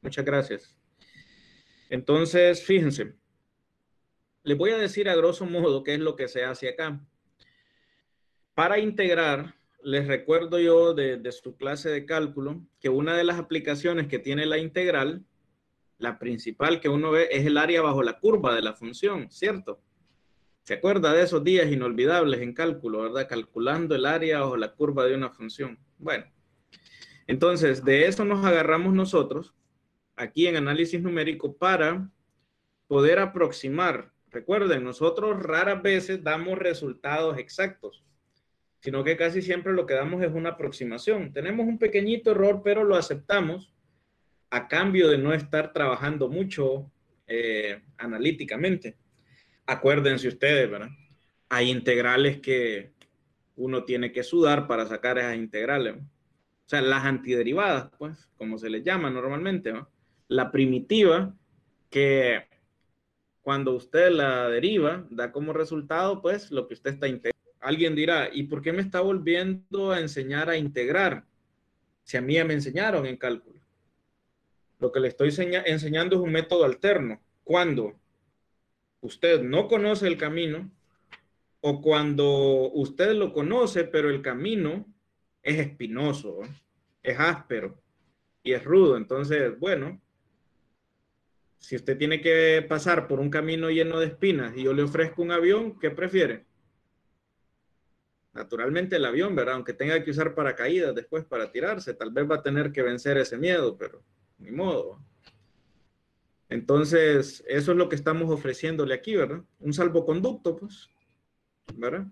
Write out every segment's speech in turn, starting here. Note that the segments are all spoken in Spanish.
Muchas gracias. Entonces, fíjense, les voy a decir a grosso modo qué es lo que se hace acá. Para integrar, les recuerdo yo de su clase de cálculo que una de las aplicaciones que tiene la integral, la principal que uno ve, es el área bajo la curva de la función, ¿cierto? ¿Se acuerda de esos días inolvidables en cálculo, verdad? Calculando el área bajo la curva de una función. Bueno, entonces de eso nos agarramos nosotros aquí en análisis numérico para poder aproximar. Recuerden, nosotros raras veces damos resultados exactos, sino que casi siempre lo que damos es una aproximación. Tenemos un pequeñito error, pero lo aceptamos a cambio de no estar trabajando mucho analíticamente. Acuérdense ustedes, ¿verdad? Hay integrales que uno tiene que sudar para sacar esas integrales, ¿no? O sea, las antiderivadas, pues, como se les llama normalmente, ¿no? La primitiva, que cuando usted la deriva, da como resultado, pues, lo que usted está integrando. Alguien dirá, ¿y por qué me está volviendo a enseñar a integrar? Si a mí ya me enseñaron en cálculo. Lo que le estoy enseñando es un método alterno. Cuando usted no conoce el camino o cuando usted lo conoce, pero el camino es espinoso, ¿eh? Es áspero y es rudo. Entonces, bueno, si usted tiene que pasar por un camino lleno de espinas y yo le ofrezco un avión, ¿qué prefiere? Naturalmente el avión, ¿verdad? Aunque tenga que usar paracaídas después para tirarse, tal vez va a tener que vencer ese miedo, pero ni modo. Entonces, eso es lo que estamos ofreciéndole aquí, ¿verdad? Un salvoconducto, pues, ¿verdad?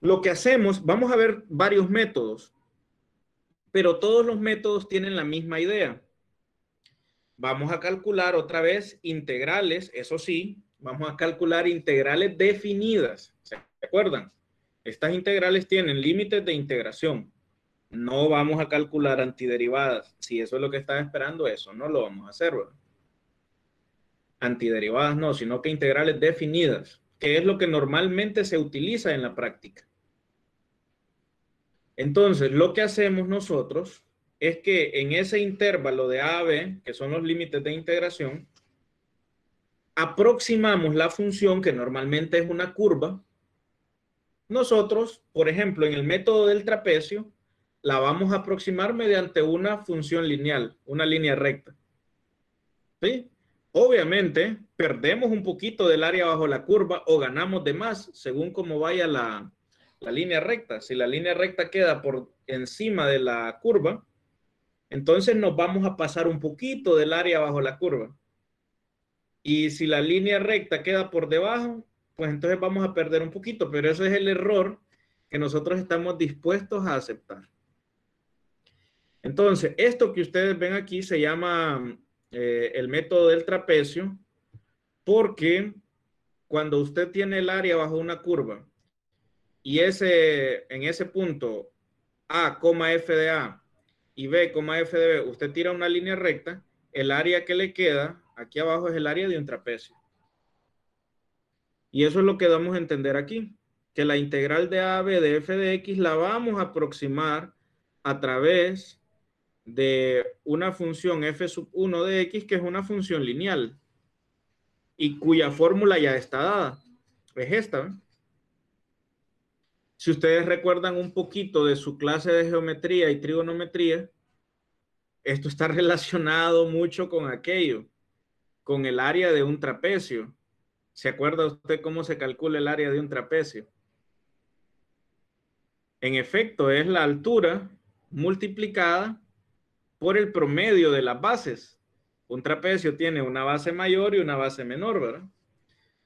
Lo que hacemos, vamos a ver varios métodos, pero todos los métodos tienen la misma idea. Vamos a calcular otra vez integrales, eso sí, vamos a calcular integrales definidas. ¿Se acuerdan? Estas integrales tienen límites de integración. No vamos a calcular antiderivadas. Si eso es lo que están esperando, eso no lo vamos a hacer, ¿verdad? Antiderivadas no, sino que integrales definidas, que es lo que normalmente se utiliza en la práctica. Entonces, lo que hacemos nosotros es que en ese intervalo de A a B, que son los límites de integración, aproximamos la función, que normalmente es una curva. Nosotros, por ejemplo, en el método del trapecio, la vamos a aproximar mediante una función lineal, una línea recta. ¿Sí? Obviamente, perdemos un poquito del área bajo la curva o ganamos de más, según cómo vaya la línea recta. Si la línea recta queda por encima de la curva, entonces nos vamos a pasar un poquito del área bajo la curva. Y si la línea recta queda por debajo, pues entonces vamos a perder un poquito, pero ese es el error que nosotros estamos dispuestos a aceptar. Entonces, esto que ustedes ven aquí se llama el método del trapecio, porque cuando usted tiene el área bajo una curva y en ese punto A, F de A y B, F de B, usted tira una línea recta, el área que le queda aquí abajo es el área de un trapecio. Y eso es lo que damos a entender aquí, que la integral de AB de f de x la vamos a aproximar a través de una función f sub 1 de x, que es una función lineal y cuya fórmula ya está dada. Es esta, ¿eh? Si ustedes recuerdan un poquito de su clase de geometría y trigonometría, esto está relacionado mucho con aquello, con el área de un trapecio. ¿Se acuerda usted cómo se calcula el área de un trapecio? En efecto, es la altura multiplicada por el promedio de las bases. Un trapecio tiene una base mayor y una base menor, ¿verdad?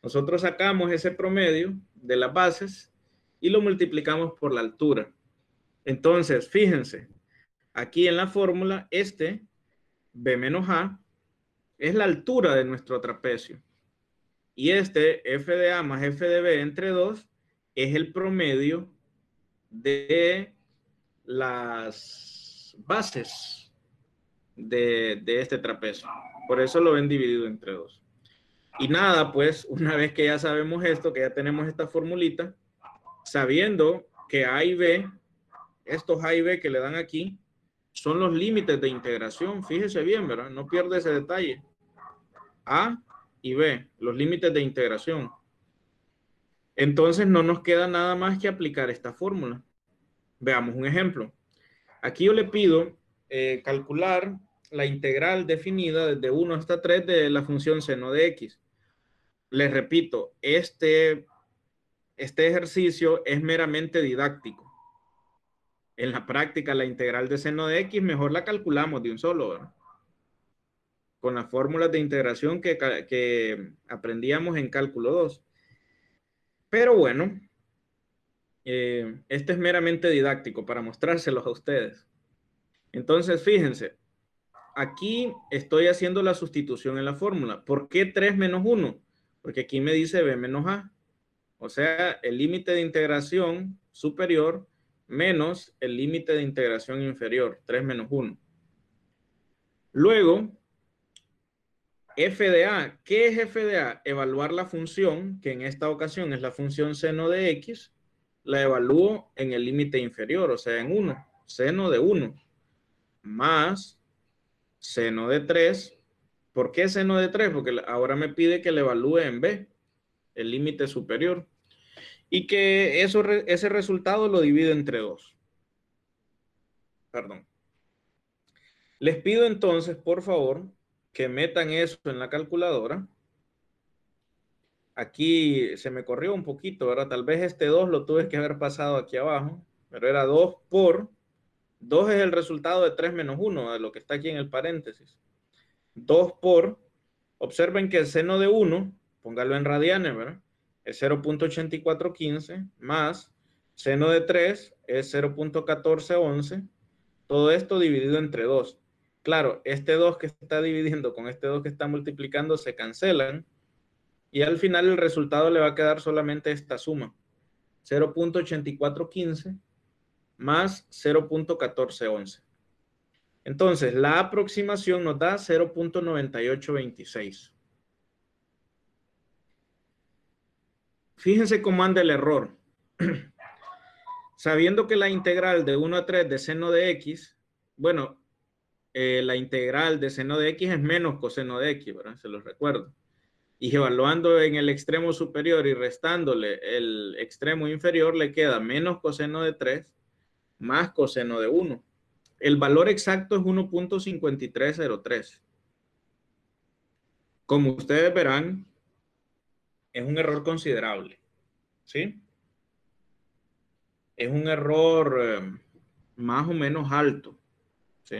Nosotros sacamos ese promedio de las bases y lo multiplicamos por la altura. Entonces, fíjense, aquí en la fórmula, B menos A, es la altura de nuestro trapecio. Y F de A más F de B entre 2 es el promedio de las bases de este trapecio. Por eso lo ven dividido entre 2. Y nada, pues una vez que ya sabemos esto, que ya tenemos esta formulita, sabiendo que A y B, estos A y B que le dan aquí, son los límites de integración. Fíjese bien, ¿verdad? No pierde ese detalle. A y B, los límites de integración. Entonces no nos queda nada más que aplicar esta fórmula. Veamos un ejemplo. Aquí yo le pido calcular la integral definida desde 1 hasta 3 de la función seno de x. Les repito, este ejercicio es meramente didáctico. En la práctica, la integral de seno de x mejor la calculamos de un solo, ¿verdad? Con las fórmulas de integración que aprendíamos en cálculo 2. Pero bueno, este es meramente didáctico para mostrárselos a ustedes. Entonces, fíjense, aquí estoy haciendo la sustitución en la fórmula. ¿Por qué 3 menos 1? Porque aquí me dice b menos a. O sea, el límite de integración superior menos el límite de integración inferior, 3 menos 1. Luego, f de a. ¿Qué es f de a? Evaluar la función, que en esta ocasión es la función seno de x, la evalúo en el límite inferior, o sea, en 1, seno de 1, más seno de 3. ¿Por qué seno de 3? Porque ahora me pide que le evalúe en b, el límite superior, y que ese resultado lo divide entre 2. Perdón. Les pido entonces, por favor, que metan eso en la calculadora. Aquí se me corrió un poquito, ¿verdad? Tal vez este 2 lo tuve que haber pasado aquí abajo, pero era 2 por 2 es el resultado de 3 menos 1, de lo que está aquí en el paréntesis. 2 por, observen que el seno de 1, póngalo en radianes, ¿verdad? Es 0.8415 más seno de 3 es 0.1411. Todo esto dividido entre 2. Claro, este 2 que está dividiendo con este 2 que está multiplicando se cancelan y al final el resultado le va a quedar solamente esta suma. 0.8415 más 0.1411. Entonces, la aproximación nos da 0.9826. Fíjense cómo anda el error. Sabiendo que la integral de 1 a 3 de seno de x, bueno, la integral de seno de x es menos coseno de x, ¿verdad? Se los recuerdo. Y evaluando en el extremo superior y restándole el extremo inferior, le queda menos coseno de 3 más coseno de 1. El valor exacto es 1.5303. Como ustedes verán, es un error considerable, ¿sí? Es un error más o menos alto, ¿sí?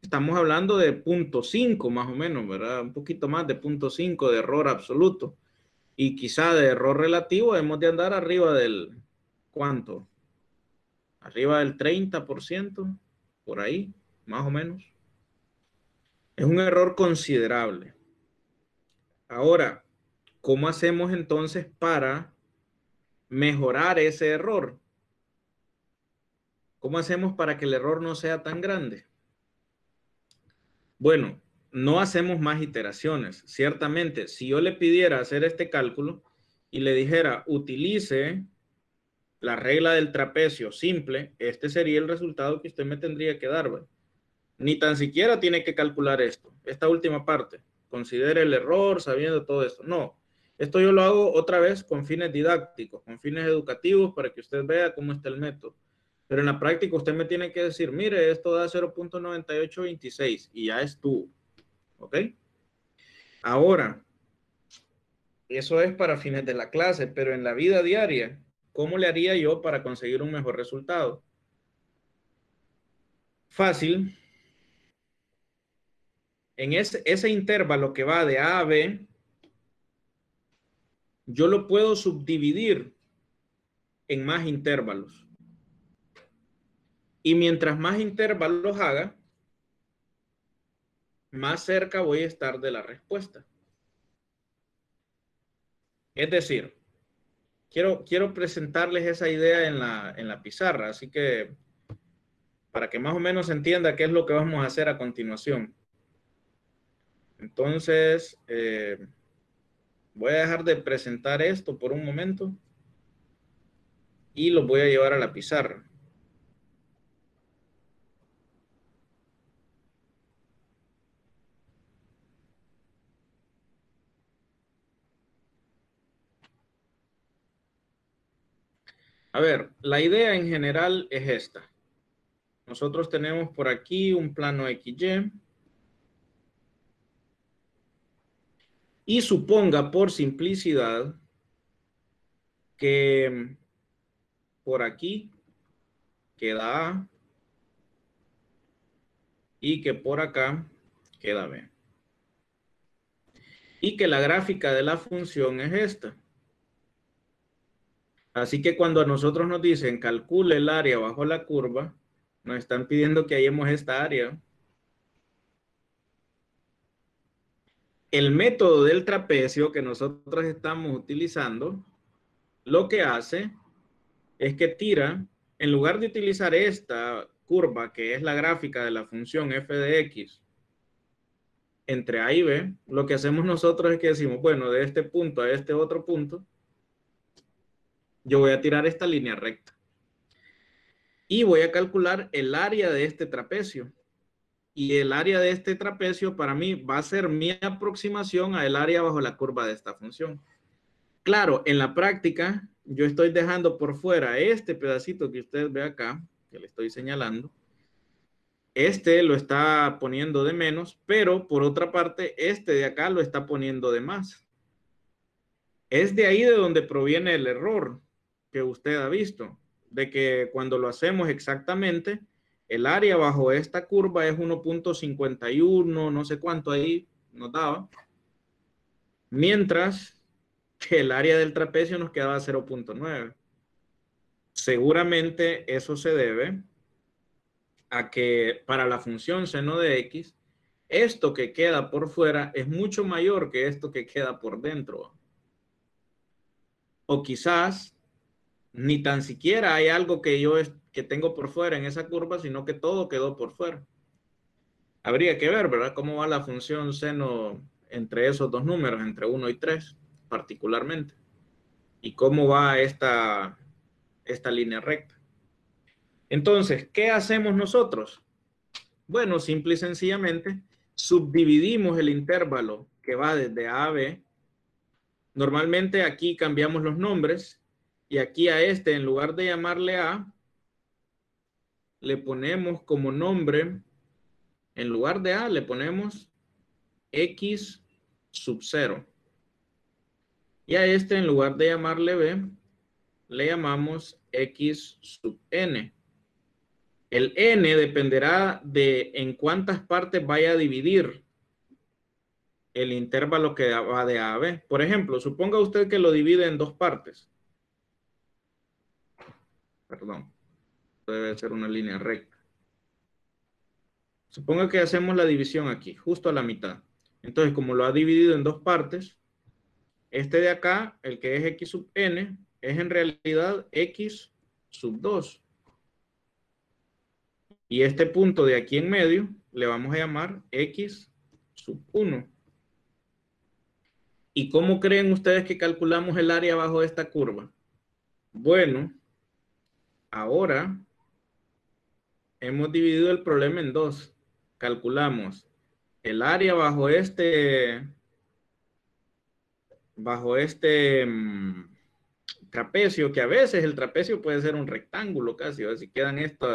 Estamos hablando de 0.5 más o menos, ¿verdad? Un poquito más de 0.5 de error absoluto. Y quizá de error relativo hemos de andar arriba del, ¿cuánto? Arriba del 30%, por ahí, más o menos. Es un error considerable. Ahora, ¿cómo hacemos entonces para mejorar ese error? ¿Cómo hacemos para que el error no sea tan grande? Bueno, no hacemos más iteraciones. Ciertamente, si yo le pidiera hacer este cálculo y le dijera utilice la regla del trapecio simple, este sería el resultado que usted me tendría que dar, ¿verdad? Ni tan siquiera tiene que calcular esto, esta última parte. Considere el error sabiendo todo esto. No, esto yo lo hago otra vez con fines didácticos, con fines educativos para que usted vea cómo está el método. Pero en la práctica usted me tiene que decir, mire, esto da 0.9826 y ya estuvo. ¿Ok? Ahora, eso es para fines de la clase, pero en la vida diaria, ¿cómo le haría yo para conseguir un mejor resultado? Fácil. En ese intervalo que va de A a B, yo lo puedo subdividir en más intervalos. Y mientras más intervalos haga, más cerca voy a estar de la respuesta. Es decir, quiero presentarles esa idea en la pizarra, así que para que más o menos se entienda qué es lo que vamos a hacer a continuación. Entonces, voy a dejar de presentar esto por un momento y lo voy a llevar a la pizarra. A ver, la idea en general es esta. Nosotros tenemos por aquí un plano XY. Y suponga por simplicidad que por aquí queda A y que por acá queda B. Y que la gráfica de la función es esta. Así que cuando a nosotros nos dicen calcule el área bajo la curva, nos están pidiendo que hallemos esta área. El método del trapecio que nosotros estamos utilizando, lo que hace es que tira, en lugar de utilizar esta curva, que es la gráfica de la función f de x, entre A y B, lo que hacemos nosotros es que decimos, bueno, de este punto a este otro punto, yo voy a tirar esta línea recta. Y voy a calcular el área de este trapecio. Y el área de este trapecio para mí va a ser mi aproximación al área bajo la curva de esta función. Claro, en la práctica, yo estoy dejando por fuera este pedacito que usted ve acá, que le estoy señalando. Este lo está poniendo de menos, pero por otra parte, este de acá lo está poniendo de más. Es de ahí de donde proviene el error que usted ha visto, de que cuando lo hacemos exactamente, el área bajo esta curva es 1.51, no sé cuánto ahí nos daba, mientras que el área del trapecio nos quedaba 0.9. Seguramente eso se debe a que para la función seno de x, esto que queda por fuera es mucho mayor que esto que queda por dentro. O quizás ni tan siquiera hay algo que yo que tengo por fuera en esa curva, sino que todo quedó por fuera. Habría que ver, ¿verdad? Cómo va la función seno entre esos dos números, entre 1 y 3, particularmente. Y cómo va esta línea recta. Entonces, ¿qué hacemos nosotros? Bueno, simple y sencillamente, subdividimos el intervalo que va desde A a B. Normalmente aquí cambiamos los nombres y aquí a este, en lugar de llamarle A, le ponemos como nombre, en lugar de A, le ponemos X sub 0. Y a este, en lugar de llamarle B, le llamamos X sub N. El N dependerá de en cuántas partes vaya a dividir el intervalo que va de A a B. Por ejemplo, suponga usted que lo divide en dos partes. Perdón, debe ser una línea recta. Suponga que hacemos la división aquí, justo a la mitad. Entonces, como lo ha dividido en dos partes, este de acá, el que es X sub N, es en realidad X sub 2. Y este punto de aquí en medio le vamos a llamar X sub 1. ¿Y cómo creen ustedes que calculamos el área bajo esta curva? Bueno, ahora hemos dividido el problema en dos. Calculamos el área bajo este trapecio, que a veces el trapecio puede ser un rectángulo casi, o si quedan esto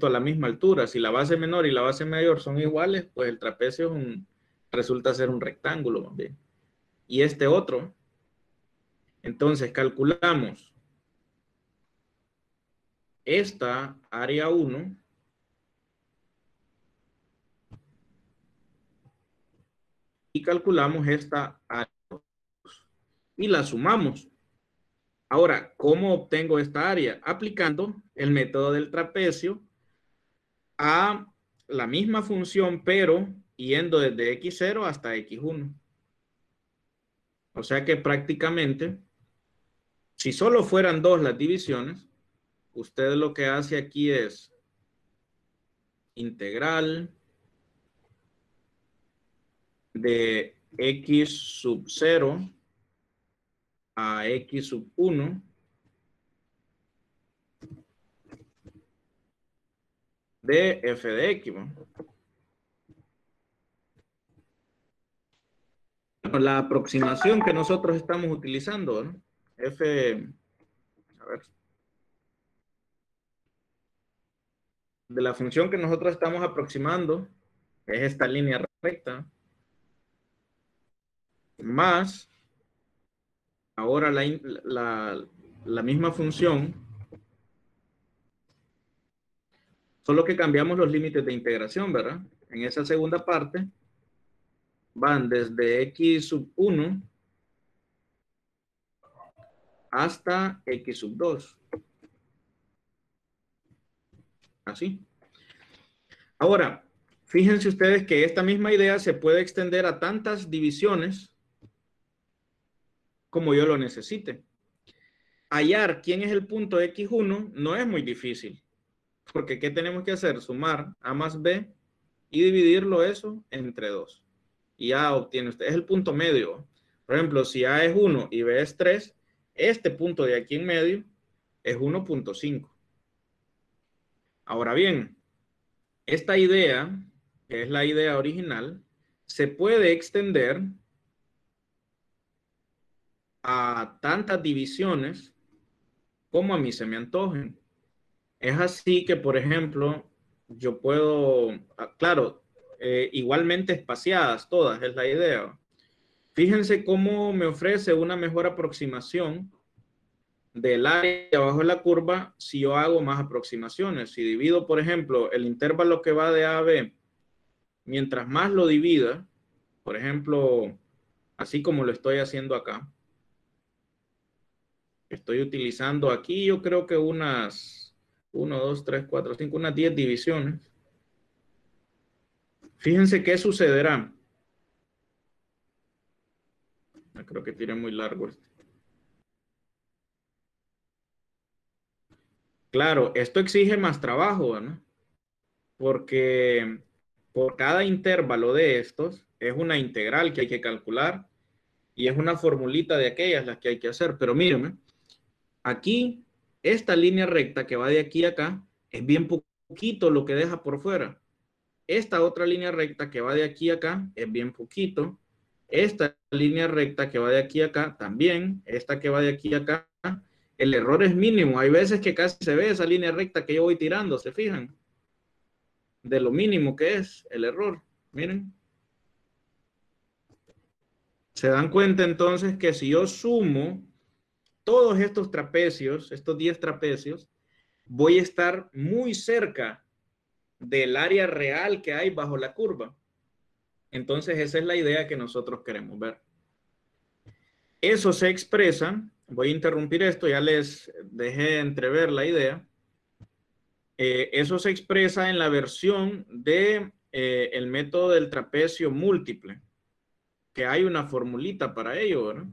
a la misma altura. Si la base menor y la base mayor son iguales, pues el trapecio resulta ser un rectángulo más bien. Y este otro, entonces calculamos esta área 1 y calculamos esta área 2 y la sumamos. Ahora, ¿cómo obtengo esta área? Aplicando el método del trapecio a la misma función, pero yendo desde x0 hasta x1. O sea que prácticamente, si solo fueran dos las divisiones, usted lo que hace aquí es integral de x sub 0 a x sub 1 de f de x. Bueno, la aproximación que nosotros estamos utilizando, ¿no? F, a ver, de la función que nosotros estamos aproximando, es esta línea recta, más ahora la misma función, solo que cambiamos los límites de integración, ¿verdad? En esa segunda parte van desde x sub 1 hasta x sub 2. Así. Ahora, fíjense ustedes que esta misma idea se puede extender a tantas divisiones como yo lo necesite. Hallar quién es el punto x1 no es muy difícil, porque ¿qué tenemos que hacer? Sumar a más b y dividirlo eso entre 2. Y ya obtiene usted, es el punto medio. Por ejemplo, si a es 1 y b es 3, este punto de aquí en medio es 1.5. Ahora bien, esta idea, que es la idea original, se puede extender a tantas divisiones como a mí se me antojen. Es así que, por ejemplo, yo puedo, claro, igualmente espaciadas todas, es la idea. Fíjense cómo me ofrece una mejor aproximación del área abajo de la curva si yo hago más aproximaciones. Si divido, por ejemplo, el intervalo que va de A a B, mientras más lo divida, por ejemplo, así como lo estoy haciendo acá, estoy utilizando aquí yo creo que unas 1, 2, 3, 4, 5, unas 10 divisiones. Fíjense qué sucederá. Creo que tiré muy largo esto. Claro, esto exige más trabajo, ¿no? Porque por cada intervalo de estos es una integral que hay que calcular y es una formulita de aquellas las que hay que hacer. Pero mírenme, aquí esta línea recta que va de aquí a acá es bien poquito lo que deja por fuera. Esta otra línea recta que va de aquí a acá es bien poquito. Esta línea recta que va de aquí a acá también. Esta que va de aquí a acá. El error es mínimo. Hay veces que casi se ve esa línea recta que yo voy tirando. ¿Se fijan? De lo mínimo que es el error. Miren. Se dan cuenta entonces que si yo sumo todos estos trapecios, estos 10 trapecios, voy a estar muy cerca del área real que hay bajo la curva. Entonces esa es la idea que nosotros queremos ver. Eso se expresa, voy a interrumpir esto, ya les dejé entrever la idea. Eso se expresa en la versión de el método del trapecio múltiple, que hay una formulita para ello, ¿verdad?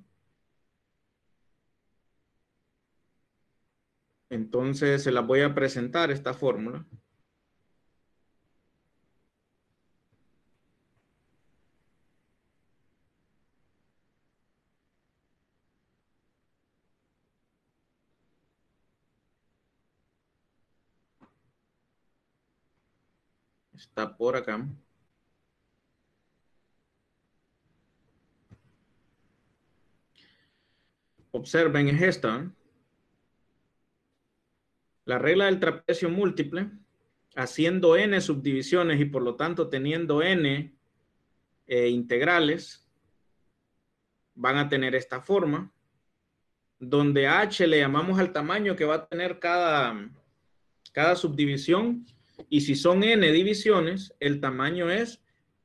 Entonces se las voy a presentar esta fórmula. Está por acá. Observen, es esta. La regla del trapecio múltiple, haciendo n subdivisiones y por lo tanto teniendo n integrales, van a tener esta forma, donde h le llamamos al tamaño que va a tener cada subdivisión, y si son n divisiones, el tamaño es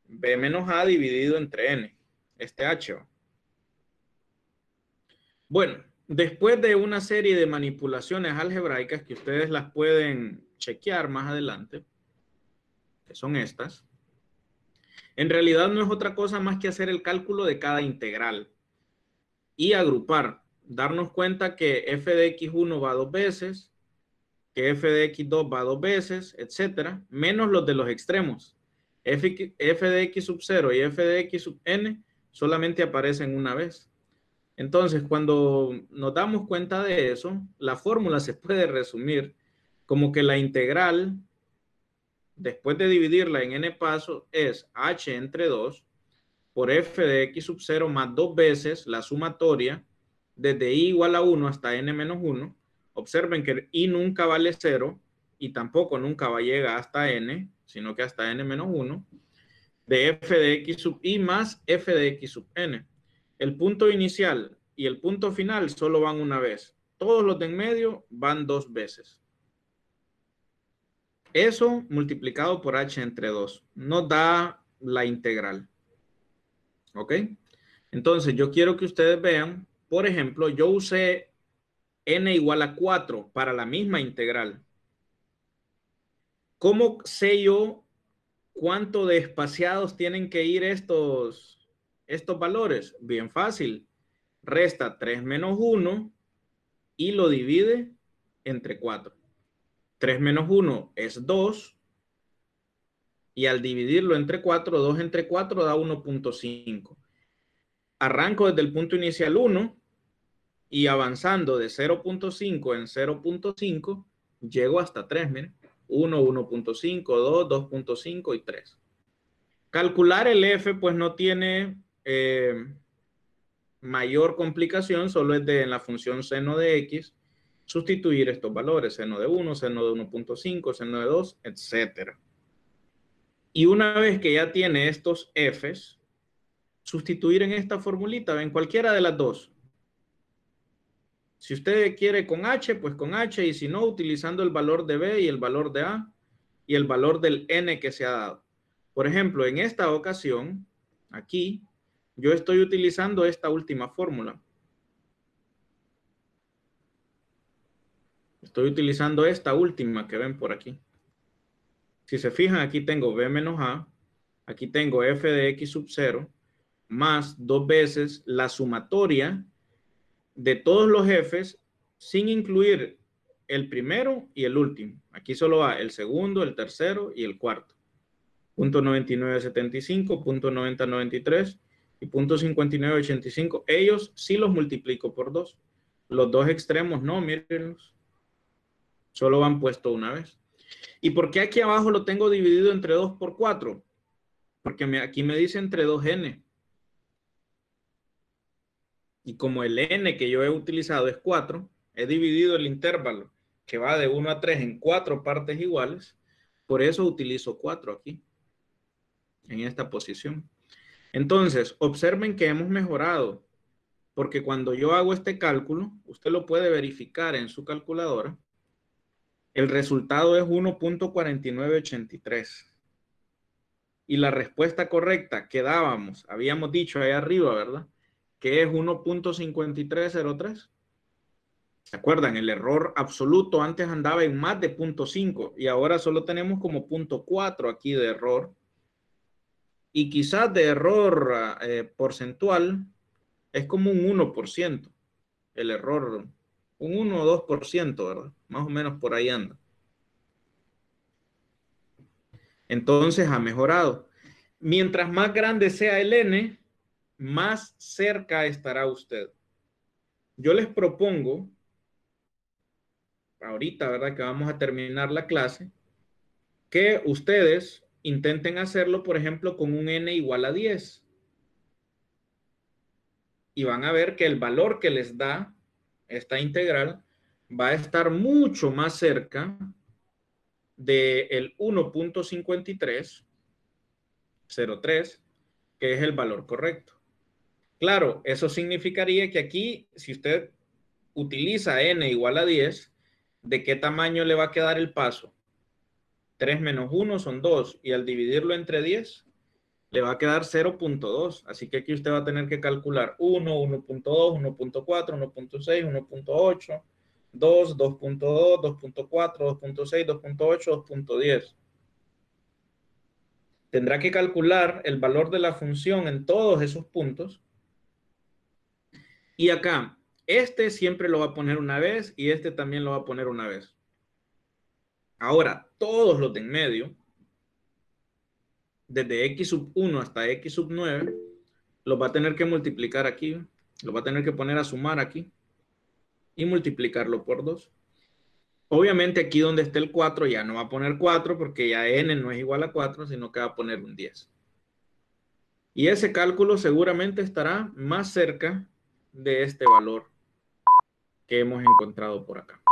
b menos a dividido entre n, este h. Bueno, después de una serie de manipulaciones algebraicas que ustedes las pueden chequear más adelante, que son estas, en realidad no es otra cosa más que hacer el cálculo de cada integral y agrupar, darnos cuenta que f de x1 va 2 veces, que f de x2 va 2 veces, etcétera, menos los de los extremos. F de x sub 0 y f de x sub n solamente aparecen una vez. Entonces, cuando nos damos cuenta de eso, la fórmula se puede resumir como que la integral, después de dividirla en n pasos, es h entre 2 por f de x sub 0 más 2 veces la sumatoria desde i igual a 1 hasta n menos 1. Observen que i nunca vale 0 y tampoco nunca va a llegar hasta n, sino que hasta n menos 1, de f de x sub i más f de x sub n. El punto inicial y el punto final solo van una vez. Todos los de en medio van dos veces. Eso multiplicado por h entre 2 nos da la integral. ¿Ok? Entonces, yo quiero que ustedes vean, por ejemplo, yo usé n igual a 4 para la misma integral. ¿Cómo sé yo cuánto de espaciados tienen que ir estos valores? Bien fácil. Resta 3 menos 1 y lo divide entre 4. 3 menos 1 es 2 y al dividirlo entre 4, 2 entre 4 da 1.5. Arranco desde el punto inicial 1 y avanzando de 0.5 en 0.5 llego hasta 3, miren. 1, 1.5, 2, 2.5 y 3. Calcular el f pues no tiene mayor complicación, solo es en la función seno de x sustituir estos valores, seno de 1, seno de 1.5, seno de 2, etc. Y una vez que ya tiene estos f's, sustituir en esta formulita, en cualquiera de las dos. Si usted quiere con h, pues con h, y si no, utilizando el valor de b y el valor de a y el valor del n que se ha dado. Por ejemplo, en esta ocasión, aquí, yo estoy utilizando esta última fórmula. Estoy utilizando esta última que ven por aquí. Si se fijan, aquí tengo b menos a, aquí tengo f de x sub 0, más dos veces la sumatoria de todos los f's, sin incluir el primero y el último. Aquí solo va el segundo, el tercero y el cuarto. Punto 9975, punto 9093 y punto 5985. Ellos sí los multiplico por 2. Los dos extremos no, mírenlos. Solo van puesto una vez. ¿Y por qué aquí abajo lo tengo dividido entre 2 por 4? Porque aquí me dice entre 2n. Y como el n que yo he utilizado es 4, he dividido el intervalo que va de 1 a 3 en 4 partes iguales. Por eso utilizo 4 aquí, en esta posición. Entonces, observen que hemos mejorado, porque cuando yo hago este cálculo, usted lo puede verificar en su calculadora, el resultado es 1.4983. Y la respuesta correcta que dábamos, habíamos dicho ahí arriba, ¿verdad? Que es 1.5303. ¿Se acuerdan? El error absoluto antes andaba en más de 0.5 y ahora solo tenemos como 0.4 aquí de error. Y quizás de error porcentual es como un 1%. El error, un 1 o 2%, ¿verdad? Más o menos por ahí anda. Entonces ha mejorado. Mientras más grande sea el n, más cerca estará usted. Yo les propongo, ahorita, ¿verdad? Que vamos a terminar la clase, que ustedes intenten hacerlo, por ejemplo, con un n igual a 10. Y van a ver que el valor que les da esta integral va a estar mucho más cerca del 1.5303, que es el valor correcto. Claro, eso significaría que aquí, si usted utiliza n igual a 10, ¿de qué tamaño le va a quedar el paso? 3 menos 1 son 2, y al dividirlo entre 10, le va a quedar 0.2. Así que aquí usted va a tener que calcular 1, 1.2, 1.4, 1.6, 1.8, 2, 2.2, 2.4, 2.6, 2.8, 2.10. Tendrá que calcular el valor de la función en todos esos puntos. Y acá, este siempre lo va a poner una vez y este también lo va a poner una vez. Ahora, todos los de en medio, desde x sub 1 hasta x sub 9, los va a tener que multiplicar aquí. Los va a tener que poner a sumar aquí y multiplicarlo por 2. Obviamente aquí donde esté el 4 ya no va a poner 4 porque ya n no es igual a 4, sino que va a poner un 10. Y ese cálculo seguramente estará más cerca de este valor que hemos encontrado por acá.